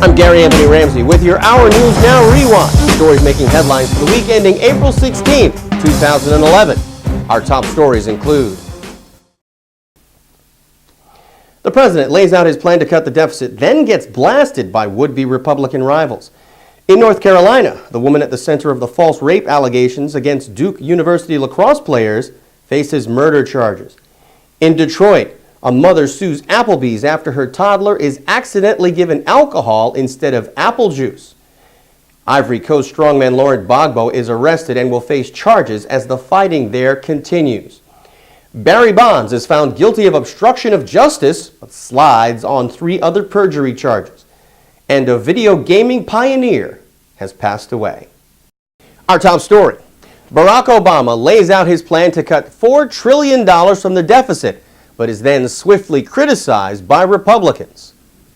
I'm Gary Anthony Ramsey with your Hour News Now Rewind. Stories making headlines for the week ending April 16, 2011. Our top stories include: the president lays out his plan to cut the deficit, then gets blasted by would-be Republican rivals. In North Carolina, the woman at the center of the false rape allegations against Duke University lacrosse players faces murder charges. In Detroit, a mother sues Applebee's after her toddler is accidentally given alcohol instead of apple juice. Ivory Coast strongman Laurent Gbagbo is arrested and will face charges as the fighting there continues. Barry Bonds is found guilty of obstruction of justice, but slides on 3 other perjury charges. And a video gaming pioneer has passed away. Our top story: Barack Obama lays out his plan to cut $4 trillion from the deficit, but is then swiftly criticized by Republicans.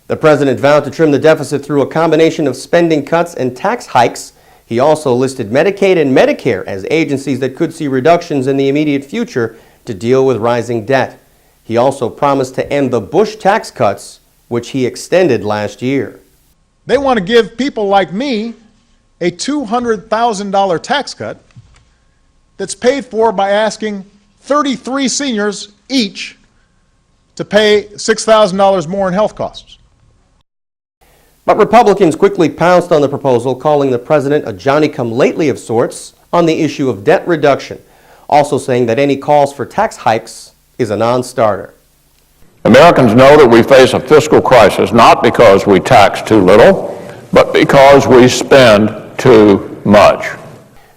The president vowed to trim the deficit through a combination of spending cuts and tax hikes. He also listed Medicaid and Medicare as agencies that could see reductions in the immediate future to deal with rising debt. He also promised to end the Bush tax cuts, which he extended last year. They want to give people like me a $200,000 tax cut that's paid for by asking 33 seniors each to pay $6,000 more in health costs. But Republicans quickly pounced on the proposal, calling the president a Johnny-come-lately of sorts on the issue of debt reduction, also saying that any calls for tax hikes is a non-starter. Americans know that we face a fiscal crisis not because we tax too little, but because we spend too much.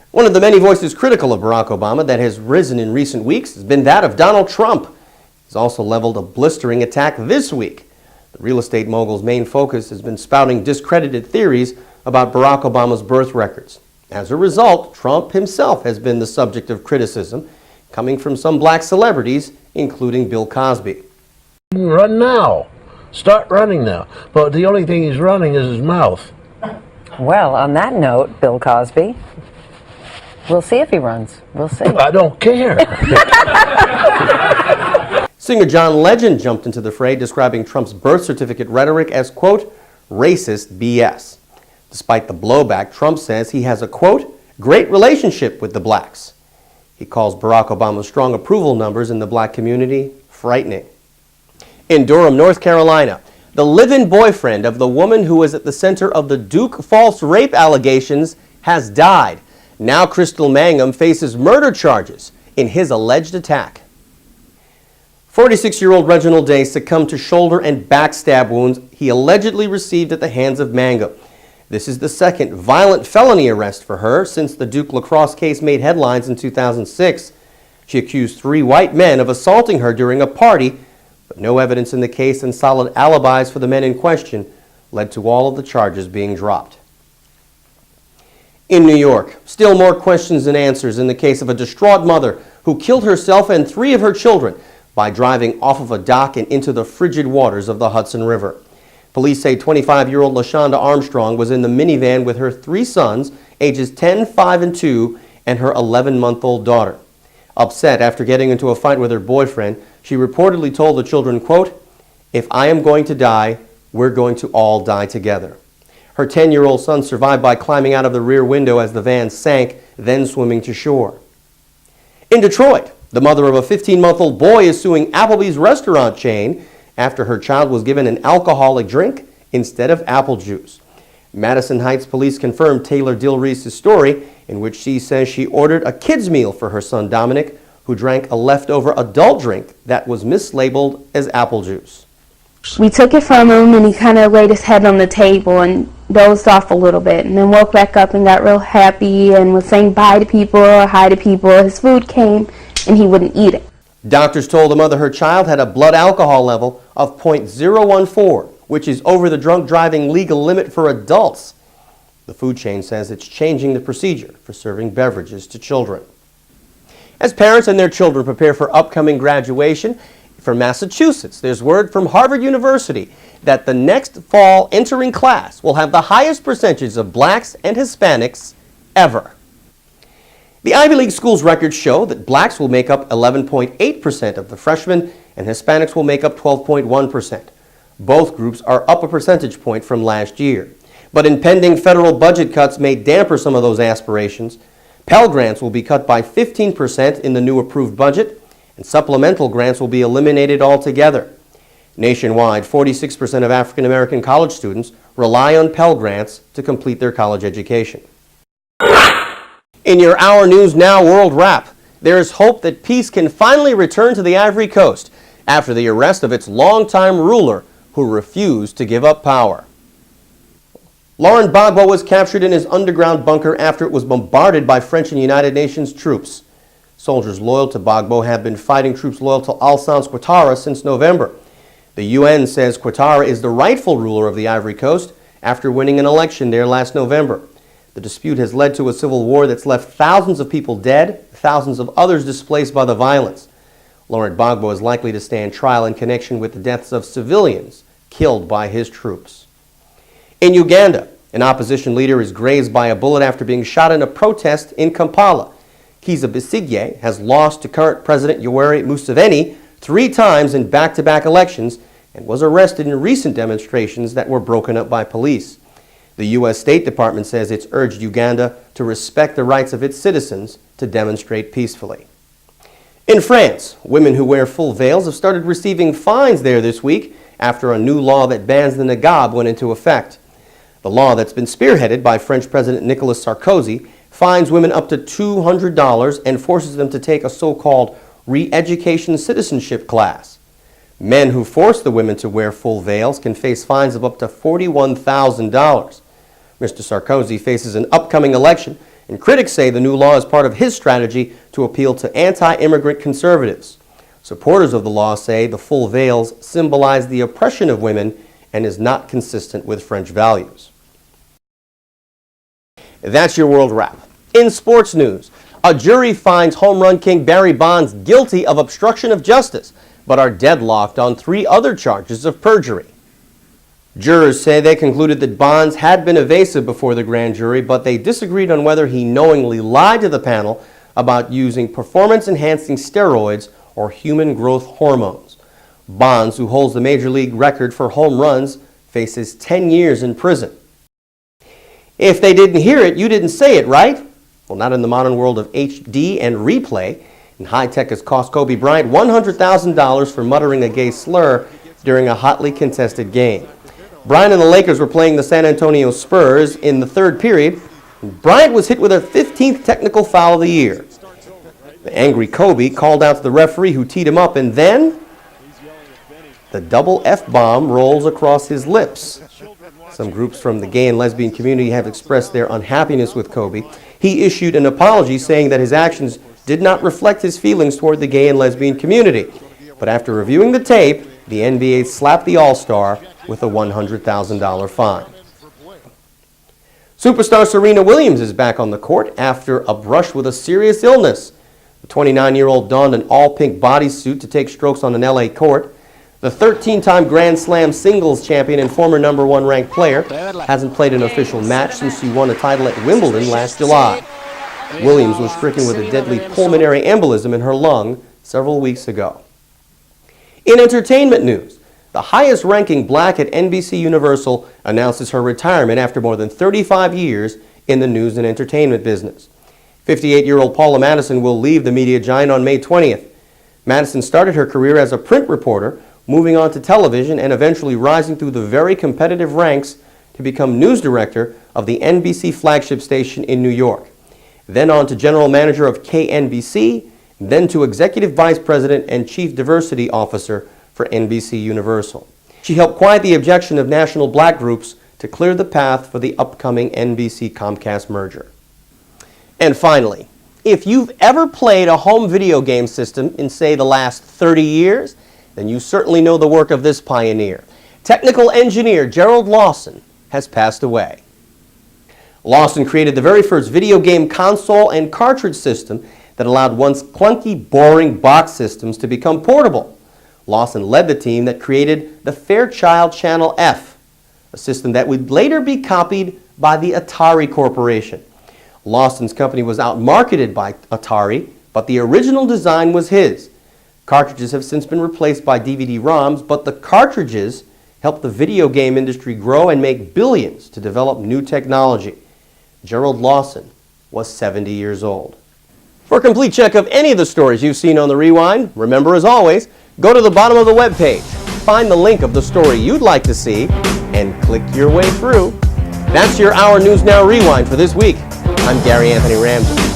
One of the many voices critical of Barack Obama that has risen in recent weeks has been that of Donald Trump. He's also leveled a blistering attack this week. The real estate mogul's main focus has been spouting discredited theories about Barack Obama's birth records. As a result, Trump himself has been the subject of criticism, coming from some black celebrities, including Bill Cosby. Run now. Start running now. But the only thing he's running is his mouth. Well, on that note, Bill Cosby, we'll see if he runs. We'll see. I don't care. Singer John Legend jumped into the fray, describing Trump's birth certificate rhetoric as, quote, racist BS. Despite the blowback, Trump says he has a, quote, great relationship with the blacks. He calls Barack Obama's strong approval numbers in the black community frightening. In Durham, North Carolina, the live-in boyfriend of the woman who was at the center of the Duke false rape allegations has died. Now Crystal Mangum faces murder charges in his alleged attack. 46-year-old Reginald Day succumbed to shoulder and back stab wounds he allegedly received at the hands of Mangum. This is the second violent felony arrest for her since the Duke lacrosse case made headlines in 2006. She accused 3 white men of assaulting her during a party, but no evidence in the case and solid alibis for the men in question led to all of the charges being dropped. In New York, still more questions than answers in the case of a distraught mother who killed herself and 3 of her children by driving off of a dock and into the frigid waters of the Hudson River. Police say 25-year-old LaShonda Armstrong was in the minivan with her 3 sons, ages 10, 5, and 2, and her 11-month-old daughter. Upset after getting into a fight with her boyfriend, she reportedly told the children, quote, if I am going to die, we're going to all die together. Her 10-year-old son survived by climbing out of the rear window as the van sank, then swimming to shore. In Detroit, the mother of a 15-month-old boy is suing Applebee's restaurant chain after her child was given an alcoholic drink instead of apple juice. Madison Heights police confirmed Taylor Dilreese's story, in which she says she ordered a kid's meal for her son Dominic, who drank a leftover adult drink that was mislabeled as apple juice. We took it from him and he kind of laid his head on the table and dozed off a little bit and then woke back up and got real happy and was saying bye to people or hi to people. His food came and he wouldn't eat it. Doctors told the mother her child had a blood alcohol level of 0.014, which is over the drunk driving legal limit for adults. The food chain says it's changing the procedure for serving beverages to children. As parents and their children prepare for upcoming graduation from Massachusetts, there's word from Harvard University that the next fall entering class will have the highest percentage of blacks and Hispanics ever. The Ivy League schools' records show that blacks will make up 11.8% of the freshmen and Hispanics will make up 12.1%. Both groups are up a percentage point from last year. But impending federal budget cuts may damper some of those aspirations. Pell Grants will be cut by 15% in the new approved budget, and supplemental grants will be eliminated altogether. Nationwide, 46% of African American college students rely on Pell Grants to complete their college education. In your Our News Now World Wrap, there is hope that peace can finally return to the Ivory Coast after the arrest of its longtime ruler who refused to give up power. Laurent Gbagbo was captured in his underground bunker after it was bombarded by French and United Nations troops. Soldiers loyal to Gbagbo have been fighting troops loyal to Alassane Ouattara since November. The UN says Ouattara is the rightful ruler of the Ivory Coast after winning an election there last November. The dispute has led to a civil war that's left thousands of people dead, thousands of others displaced by the violence. Laurent Gbagbo is likely to stand trial in connection with the deaths of civilians killed by his troops. In Uganda, an opposition leader is grazed by a bullet after being shot in a protest in Kampala. Kizza Besigye has lost to current President Yoweri Museveni 3 times in back-to-back elections and was arrested in recent demonstrations that were broken up by police. The U.S. State Department says it's urged Uganda to respect the rights of its citizens to demonstrate peacefully. In France, women who wear full veils have started receiving fines there this week after a new law that bans the niqab went into effect. The law that's been spearheaded by French President Nicolas Sarkozy fines women up to $200 and forces them to take a so-called re-education citizenship class. Men who force the women to wear full veils can face fines of up to $41,000. Mr. Sarkozy faces an upcoming election, and critics say the new law is part of his strategy to appeal to anti-immigrant conservatives. Supporters of the law say the full veils symbolize the oppression of women and is not consistent with French values. That's your World Wrap. In sports news, a jury finds home run king Barry Bonds guilty of obstruction of justice, but are deadlocked on 3 other charges of perjury. Jurors say they concluded that Bonds had been evasive before the grand jury, but they disagreed on whether he knowingly lied to the panel about using performance-enhancing steroids or human growth hormones. Bonds, who holds the major league record for home runs, faces 10 years in prison. If they didn't hear it, you didn't say it, right? Well, not in the modern world of HD and replay. And high tech has cost Kobe Bryant $100,000 for muttering a gay slur during a hotly contested game. Bryant and the Lakers were playing the San Antonio Spurs in the 3rd period. Bryant was hit with a 15th technical foul of the year. The angry Kobe called out to the referee who teed him up, and then the double F-bomb rolls across his lips. Some groups from the gay and lesbian community have expressed their unhappiness with Kobe. He issued an apology saying that his actions did not reflect his feelings toward the gay and lesbian community. But after reviewing the tape, the NBA slapped the All-Star with a $100,000 fine. Superstar Serena Williams is back on the court after a brush with a serious illness. The 29-year-old donned an all-pink bodysuit to take strokes on an LA court. The 13-time Grand Slam singles champion and former #1 ranked player hasn't played an official match since she won a title at Wimbledon last July. Williams was stricken with a deadly pulmonary embolism in her lung several weeks ago. In entertainment news, the highest-ranking black at NBC Universal announces her retirement after more than 35 years in the news and entertainment business. 58-year-old Paula Madison will leave the media giant on May 20th. Madison started her career as a print reporter, moving on to television and eventually rising through the very competitive ranks to become news director of the NBC flagship station in New York. Then on to general manager of KNBC, then to executive vice president and chief diversity officer for NBC Universal. She helped quiet the objection of national black groups to clear the path for the upcoming NBC-Comcast merger. And finally, if you've ever played a home video game system in, say, the last 30 years, then you certainly know the work of this pioneer. Technical engineer Gerald Lawson has passed away. Lawson created the very first video game console and cartridge system that allowed once clunky, boring box systems to become portable. Lawson led the team that created the Fairchild Channel F, a system that would later be copied by the Atari Corporation. Lawson's company was outmarketed by Atari, but the original design was his. Cartridges have since been replaced by DVD-ROMs, but the cartridges helped the video game industry grow and make billions to develop new technology. Gerald Lawson was 70 years old. For a complete check of any of the stories you've seen on The Rewind, remember, as always, go to the bottom of the webpage, find the link of the story you'd like to see, and click your way through. That's your Hour News Now Rewind for this week. I'm Gary Anthony Ramsey.